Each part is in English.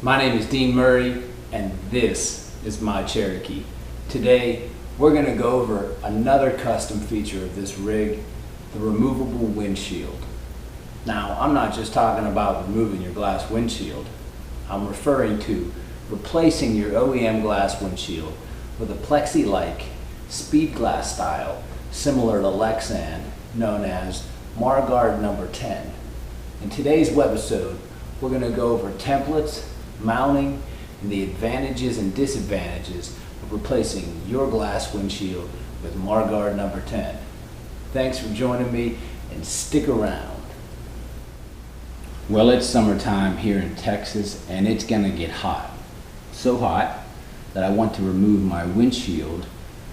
My name is Dean Murray, and this is my Cherokee. Today, we're going to go over another custom feature of this rig, the removable windshield. Now, I'm not just talking about removing your glass windshield. I'm referring to replacing your OEM glass windshield with a plexi-like speed glass style similar to Lexan, known as Marguard number 10. In today's webisode, we're going to go over templates, mounting, and the advantages and disadvantages of replacing your glass windshield with Marguard number 10. Thanks for joining me, and stick around. Well, it's summertime here in Texas, and it's going to get hot. So hot that I want to remove my windshield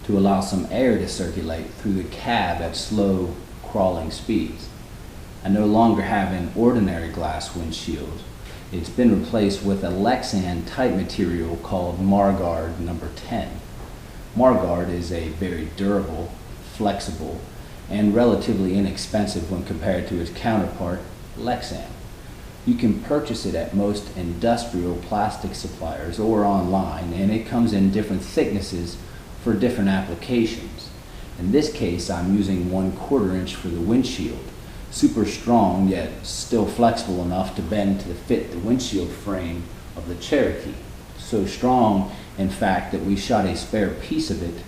to allow some air to circulate through the cab at slow crawling speeds. I no longer have an ordinary glass windshield. It's been replaced with a Lexan type material called Marguard number 10. Marguard is a very durable, flexible, and relatively inexpensive when compared to its counterpart, Lexan. You can purchase it at most industrial plastic suppliers or online, and it comes in different thicknesses for different applications. In this case, I'm using 1/4 inch for the windshield. Super strong, yet still flexible enough to bend to fit the windshield frame of the Cherokee. So strong, in fact, that we shot a spare piece of it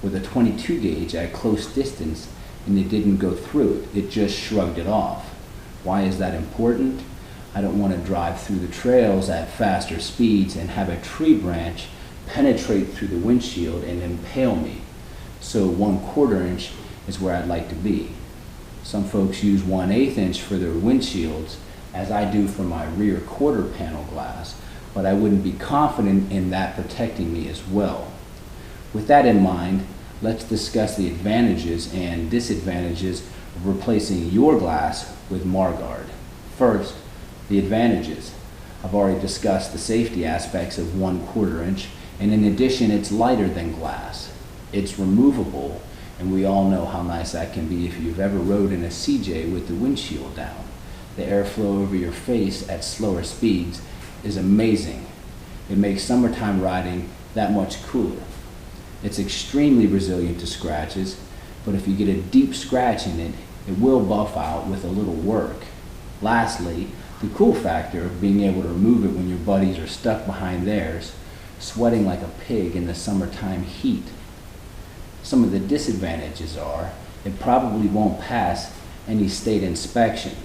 with a 22 gauge at close distance, and it didn't go through it. It just shrugged it off. Why is that important? I don't want to drive through the trails at faster speeds and have a tree branch penetrate through the windshield and impale me. So 1/4 inch is where I'd like to be. Some folks use 1/8 inch for their windshields, as I do for my rear quarter panel glass, but I wouldn't be confident in that protecting me as well. With that in mind, let's discuss the advantages and disadvantages of replacing your glass with Marguard. First, the advantages. I've already discussed the safety aspects of 1/4 inch, and in addition, it's lighter than glass. It's removable, and we all know how nice that can be if you've ever rode in a CJ with the windshield down. The airflow over your face at slower speeds is amazing. It makes summertime riding that much cooler. It's extremely resilient to scratches, but if you get a deep scratch in it, it will buff out with a little work. Lastly, the cool factor of being able to remove it when your buddies are stuck behind theirs, sweating like a pig in the summertime heat. Some of the disadvantages are it probably won't pass any state inspection,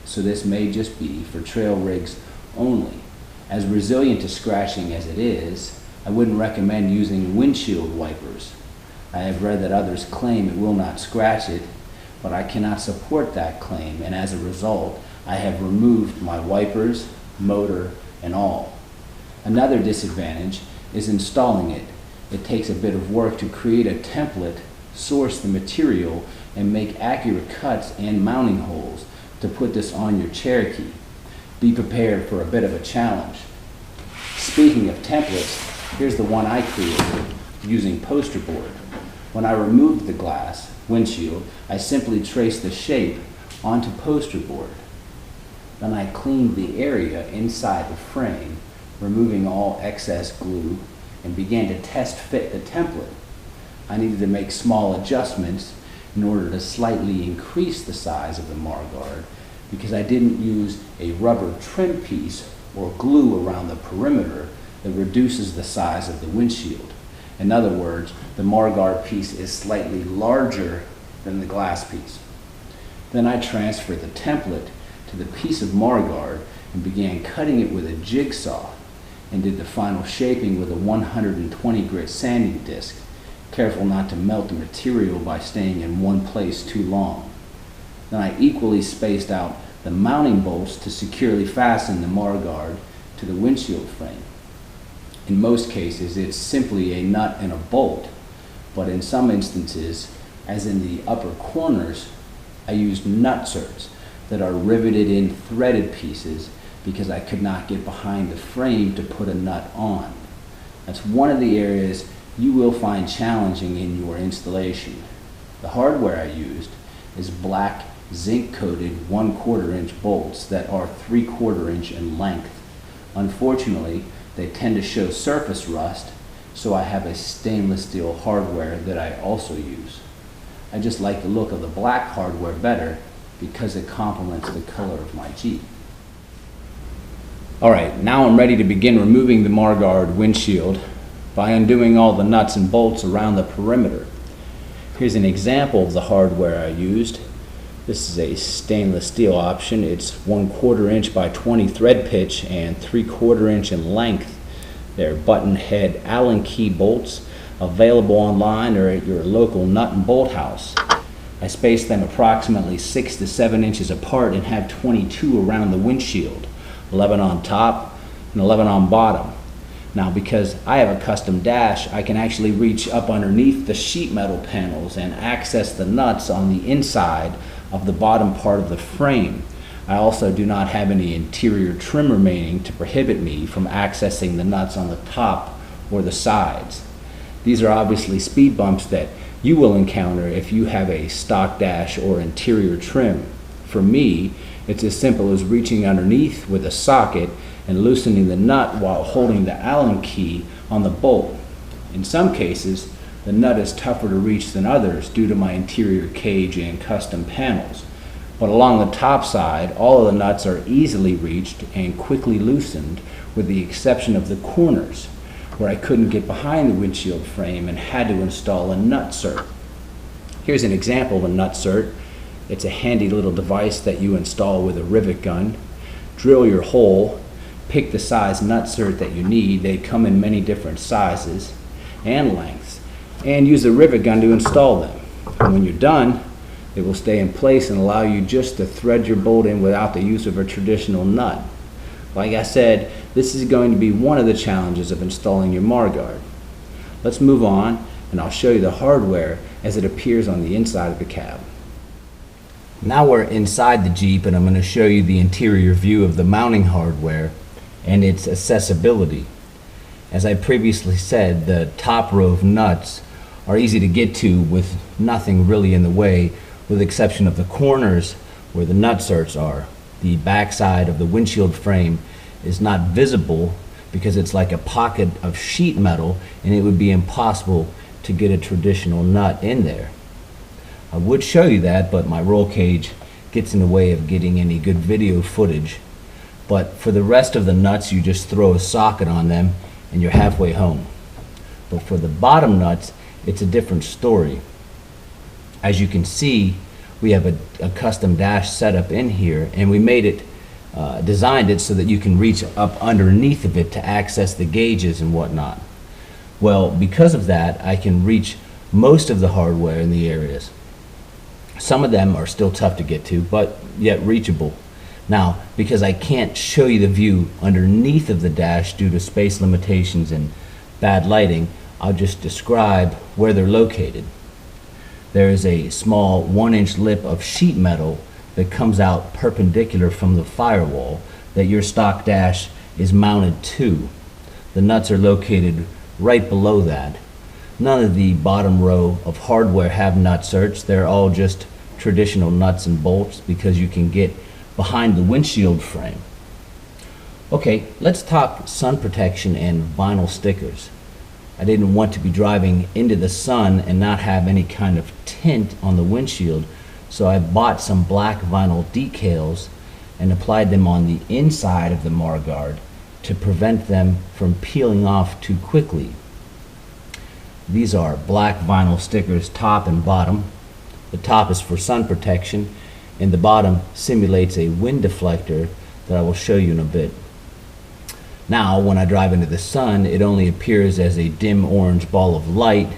so this may just be for trail rigs only. As resilient to scratching as it is, I wouldn't recommend using windshield wipers. I have read that others claim it will not scratch it, but I cannot support that claim, and as a result, I have removed my wipers, motor, and all. Another disadvantage is installing it. It takes a bit of work to create a template, source the material, and make accurate cuts and mounting holes to put this on your Cherokee. Be prepared for a bit of a challenge. Speaking of templates, here's the one I created using poster board. When I removed the glass windshield, I simply traced the shape onto poster board. Then I cleaned the area inside the frame, removing all excess glue, and began to test fit the template. I needed to make small adjustments in order to slightly increase the size of the Marguard, because I didn't use a rubber trim piece or glue around the perimeter that reduces the size of the windshield. In other words, the Marguard piece is slightly larger than the glass piece. Then I transferred the template to the piece of Marguard and began cutting it with a jigsaw, and did the final shaping with a 120 grit sanding disc, careful not to melt the material by staying in one place too long. Then I equally spaced out the mounting bolts to securely fasten the Marguard to the windshield frame. In most cases, it's simply a nut and a bolt, but in some instances, as in the upper corners, I used nutserts that are riveted in threaded pieces because I could not get behind the frame to put a nut on. That's one of the areas you will find challenging in your installation. The hardware I used is black zinc-coated 1/4 inch bolts that are 3/4 inch in length. Unfortunately, they tend to show surface rust, so I have a stainless steel hardware that I also use. I just like the look of the black hardware better because it complements the color of my Jeep. Alright, now I'm ready to begin removing the Marguard windshield by undoing all the nuts and bolts around the perimeter. Here's an example of the hardware I used. This is a stainless steel option. It's 1/4 inch by 20 thread pitch and 3/4 inch in length. They're button head Allen key bolts available online or at your local nut and bolt house. I spaced them approximately 6 to 7 inches apart and have 22 around the windshield, 11 on top and 11 on bottom. Now, because I have a custom dash, I can actually reach up underneath the sheet metal panels and access the nuts on the inside of the bottom part of the frame. I also do not have any interior trim remaining to prohibit me from accessing the nuts on the top or the sides. These are obviously speed bumps that you will encounter if you have a stock dash or interior trim. For me, it's as simple as reaching underneath with a socket and loosening the nut while holding the Allen key on the bolt. In some cases, the nut is tougher to reach than others due to my interior cage and custom panels. But along the top side, all of the nuts are easily reached and quickly loosened, with the exception of the corners, where I couldn't get behind the windshield frame and had to install a nut cert. Here's an example of a nut cert. It's a handy little device that you install with a rivet gun. Drill your hole, pick the size nut cert that you need. They come in many different sizes and lengths, and use the rivet gun to install them. And when you're done, it will stay in place and allow you just to thread your bolt in without the use of a traditional nut. Like I said, this is going to be one of the challenges of installing your Marguard. Let's move on and I'll show you the hardware as it appears on the inside of the cab. Now we're inside the Jeep and I'm going to show you the interior view of the mounting hardware and its accessibility. As I previously said, the top row of nuts are easy to get to with nothing really in the way, with the exception of the corners where the nut certs are. The backside of the windshield frame is not visible because it's like a pocket of sheet metal and it would be impossible to get a traditional nut in there. I would show you that, but my roll cage gets in the way of getting any good video footage. But for the rest of the nuts, you just throw a socket on them and you're halfway home. But for the bottom nuts, it's a different story. As you can see, we have a custom dash setup in here, and we made it, designed it so that you can reach up underneath of it to access the gauges and whatnot. Well, because of that, I can reach most of the hardware in the areas. Some of them are still tough to get to, but yet reachable. Now, because I can't show you the view underneath of the dash due to space limitations and bad lighting, I'll just describe where they're located. There is a small 1-inch lip of sheet metal that comes out perpendicular from the firewall that your stock dash is mounted to. The nuts are located right below that. None of the bottom row of hardware have nut certs. They're all just traditional nuts and bolts because you can get behind the windshield frame. Okay, let's talk sun protection and vinyl stickers. I didn't want to be driving into the sun and not have any kind of tint on the windshield, so I bought some black vinyl decals and applied them on the inside of the Marguard to prevent them from peeling off too quickly. These are black vinyl stickers, top and bottom. The top is for sun protection and the bottom simulates a wind deflector that I will show you in a bit. Now, when I drive into the sun, it only appears as a dim orange ball of light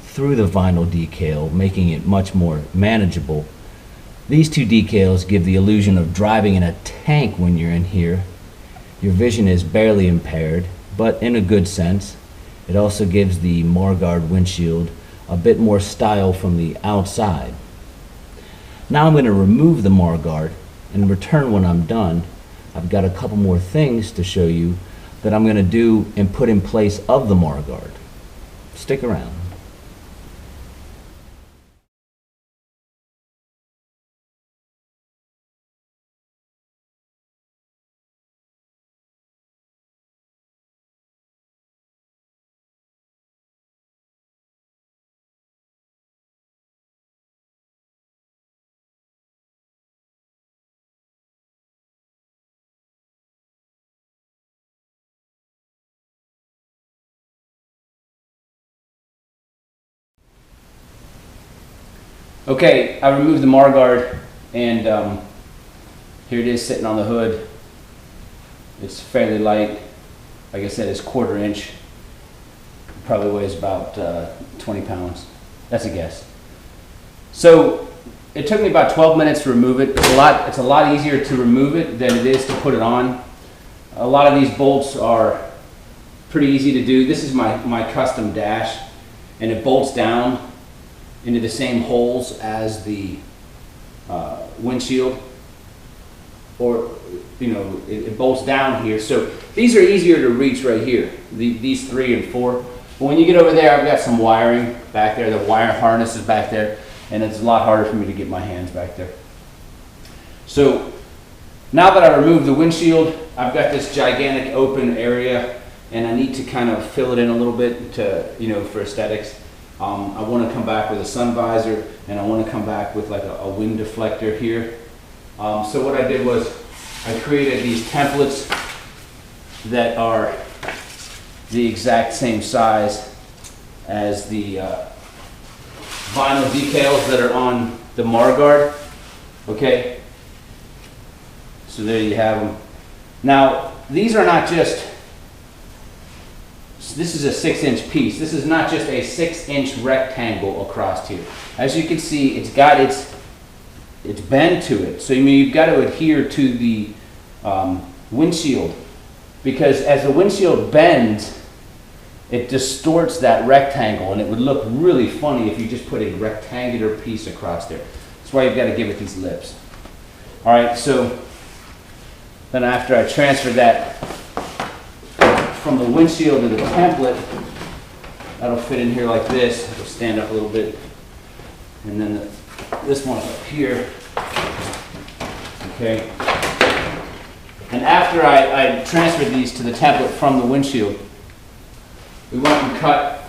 through the vinyl decal, making it much more manageable. These two decals give the illusion of driving in a tank when you're in here. Your vision is barely impaired, but in a good sense. It also gives the Marguard windshield a bit more style from the outside. Now I'm going to remove the Marguard and in return when I'm done, I've got a couple more things to show you that I'm going to do and put in place of the Marguard. Stick around. Okay, I removed the Marguard, and here it is sitting on the hood. It's fairly light. Like I said, it's 1/4 inch. Probably weighs about 20 pounds. That's a guess. So it took me about 12 minutes to remove it. It's a lot easier to remove it than it is to put it on. A lot of these bolts are pretty easy to do. This is my custom dash, and it bolts down into the same holes as the windshield, or it bolts down here. So these are easier to reach right here, these 3 and 4. But when you get over there, I've got some wiring back there. The wire harness is back there, and it's a lot harder for me to get my hands back there. So now that I removed the windshield, I've got this gigantic open area, and I need to kind of fill it in a little bit to, for aesthetics. I want to come back with a sun visor, and I want to come back with like a wind deflector here. So what I did was I created these templates that are the exact same size as the vinyl decals that are on the Marguard. Okay, so there you have them. Now these are not just, this is a 6-inch piece. This is not just a 6-inch rectangle across here. As you can see, it's got its bend to it. So you've got to adhere to the windshield, because as the windshield bends, it distorts that rectangle, and it would look really funny if you just put a rectangular piece across there. That's why you've got to give it these lips. All right, so then after I transfer that from the windshield to the template, that'll fit in here like this. It'll stand up a little bit, and then this one's up here. Okay. And after I transferred these to the template from the windshield, we went and cut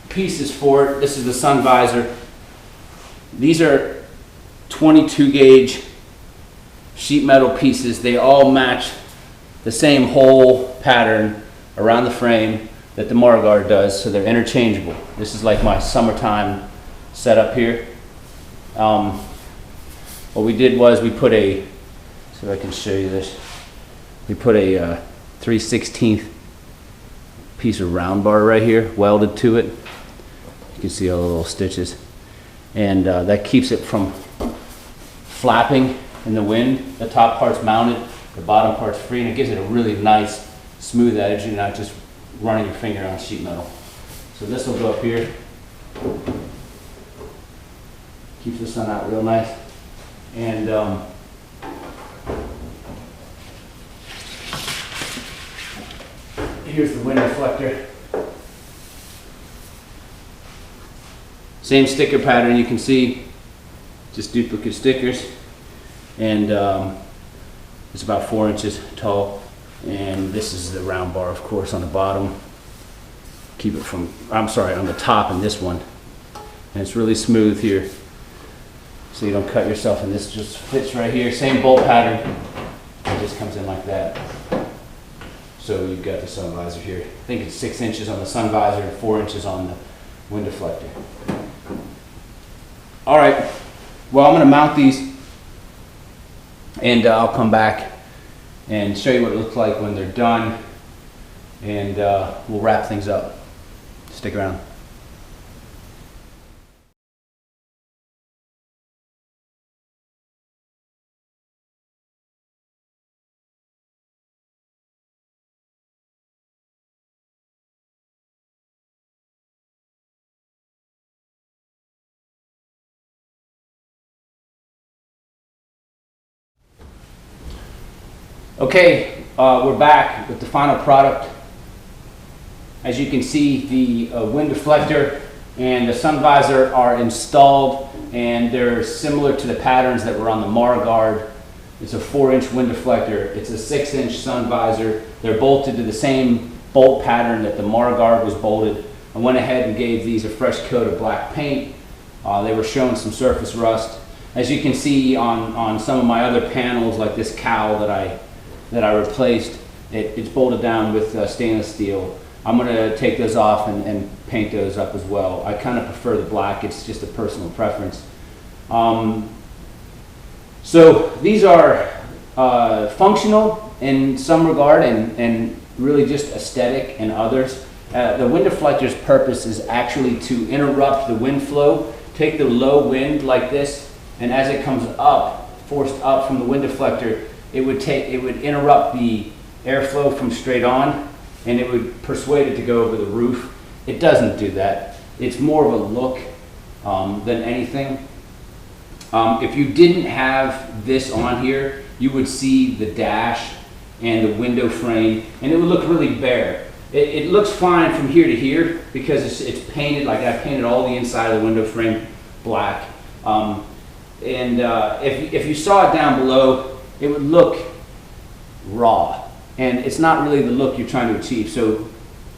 pieces for it. This is the sun visor. These are 22 gauge sheet metal pieces. They all match the same hole pattern around the frame that the Marguard does, so they're interchangeable. This is like my summertime setup here. What we did was we put a, see if I can show you this. We put a 3/16 piece of round bar right here welded to it. You can see all the little stitches, and that keeps it from flapping in the wind. The top part's mounted, the bottom part's free, and it gives it a really nice smooth edge. You're not just running your finger on sheet metal. So this will go up here, keeps the sun out real nice, and here's the wind deflector. Same sticker pattern, you can see, just duplicate stickers, and it's about 4 inches tall. And this is the round bar, of course, on the bottom. Keep it from, I'm sorry, on the top in this one. And it's really smooth here, so you don't cut yourself, and this just fits right here. Same bolt pattern, it just comes in like that. So you've got the sun visor here. I think it's 6 inches on the sun visor and 4 inches on the wind deflector. All right, well, I'm gonna mount these, and I'll come back and show you what it looks like when they're done, and we'll wrap things up. Stick around. Okay, we're back with the final product. As you can see, the wind deflector and the sun visor are installed, and they're similar to the patterns that were on the Marguard. It's a 4-inch wind deflector. It's a 6-inch sun visor. They're bolted to the same bolt pattern that the Marguard was bolted. I went ahead and gave these a fresh coat of black paint. They were showing some surface rust. As you can see on some of my other panels, like this cowl that I replaced, it's bolted down with stainless steel. I'm going to take those off and paint those up as well. I kind of prefer the black. It's just a personal preference. So these are functional in some regard and really just aesthetic in others. The wind deflector's purpose is actually to interrupt the wind flow, take the low wind like this, and as it comes up, forced up from the wind deflector, it would interrupt the airflow from straight on, and it would persuade it to go over the roof. It doesn't do that. It's more of a look than anything. If you didn't have this on here, you would see the dash and the window frame, and it would look really bare. It looks fine from here to here because it's painted, like I painted all the inside of the window frame black. If you saw it down below, it would look raw, and it's not really the look you're trying to achieve. So,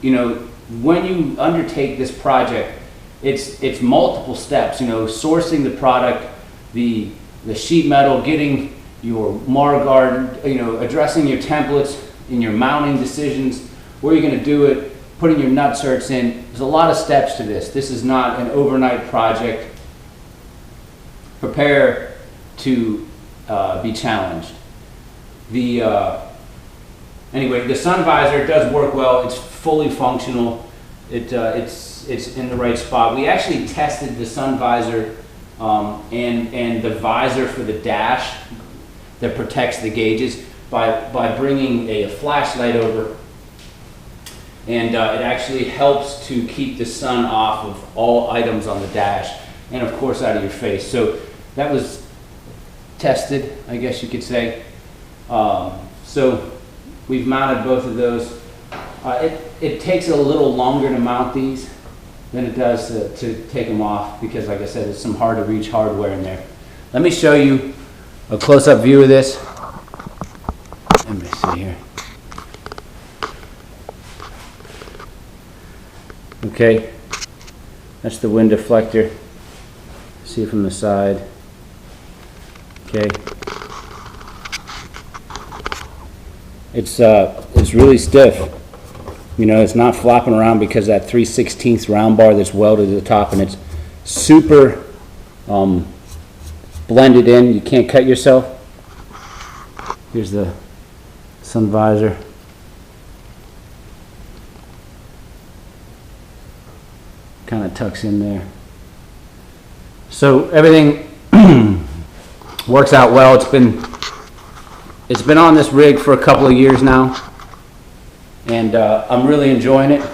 you know, when you undertake this project, it's multiple steps. You know, sourcing the product, the sheet metal, getting your Marguard, you know, addressing your templates in your mounting decisions, where you're going to do it, putting your nutserts in. There's a lot of steps to this. This is not an overnight project. Prepare to be challenged. Anyway, the sun visor does work well. It's fully functional. It's in the right spot. We actually tested the sun visor and the visor for the dash that protects the gauges by bringing a flashlight over, and it actually helps to keep the sun off of all items on the dash, and of course out of your face. So that was tested, I guess you could say. So we've mounted both of those. It takes a little longer to mount these than it does to take them off because, like I said, there's some hard to reach hardware in there. Let me show you a close-up view of this. Let me see here. Okay, that's the wind deflector. See it from the side. Okay. It's really stiff. You know, it's not flopping around because that 3/16 round bar that's welded to the top, and it's super blended in. You can't cut yourself. Here's the sun visor. Kind of tucks in there. So everything works out well. It's been on this rig for a couple of years now, and I'm really enjoying it.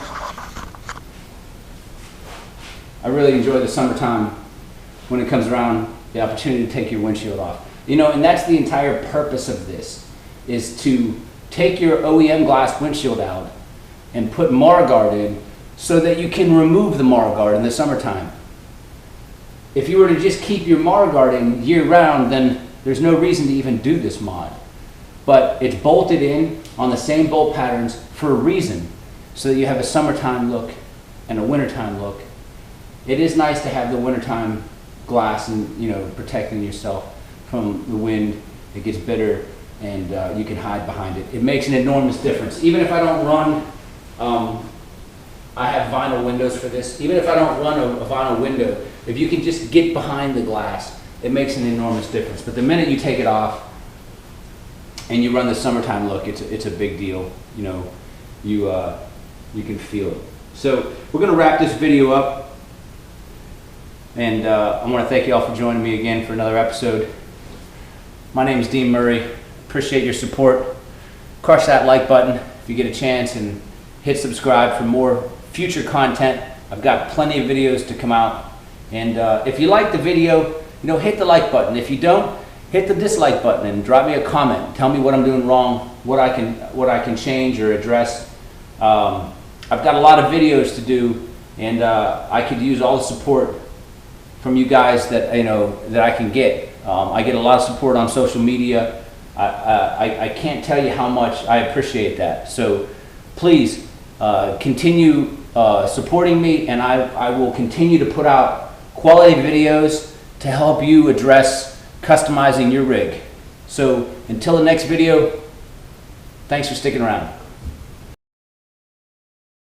I really enjoy the summertime when it comes around, the opportunity to take your windshield off. You know, and that's the entire purpose of this, is to take your OEM glass windshield out and put Marguard in so that you can remove the Marguard in the summertime. If you were to just keep your Marguard in year round, then there's no reason to even do this mod. But it's bolted in on the same bolt patterns for a reason, so that you have a summertime look and a wintertime look. It is nice to have the wintertime glass and, you know, protecting yourself from the wind. It gets bitter, and you can hide behind it. It makes an enormous difference. Even if I don't run, I have vinyl windows for this. Even if I don't run a vinyl window, if you can just get behind the glass, it makes an enormous difference. But the minute you take it off and you run the summertime look, it's a big deal. You know, you can feel it. So we're going to wrap this video up, and I want to thank you all for joining me again for another episode. My name is Dean Murray. Appreciate your support. Crush that like button if you get a chance, and hit subscribe for more future content. I've got plenty of videos to come out, and if you like the video, you know, hit the like button. If you don't, hit the dislike button and drop me a comment. Tell me what I'm doing wrong, what I can change or address. I've got a lot of videos to do, and I could use all the support from you guys that that I can get. I get a lot of support on social media. I can't tell you how much I appreciate that. So please continue supporting me, and I will continue to put out quality videos to help you address customizing your rig. So until the next video, thanks for sticking around.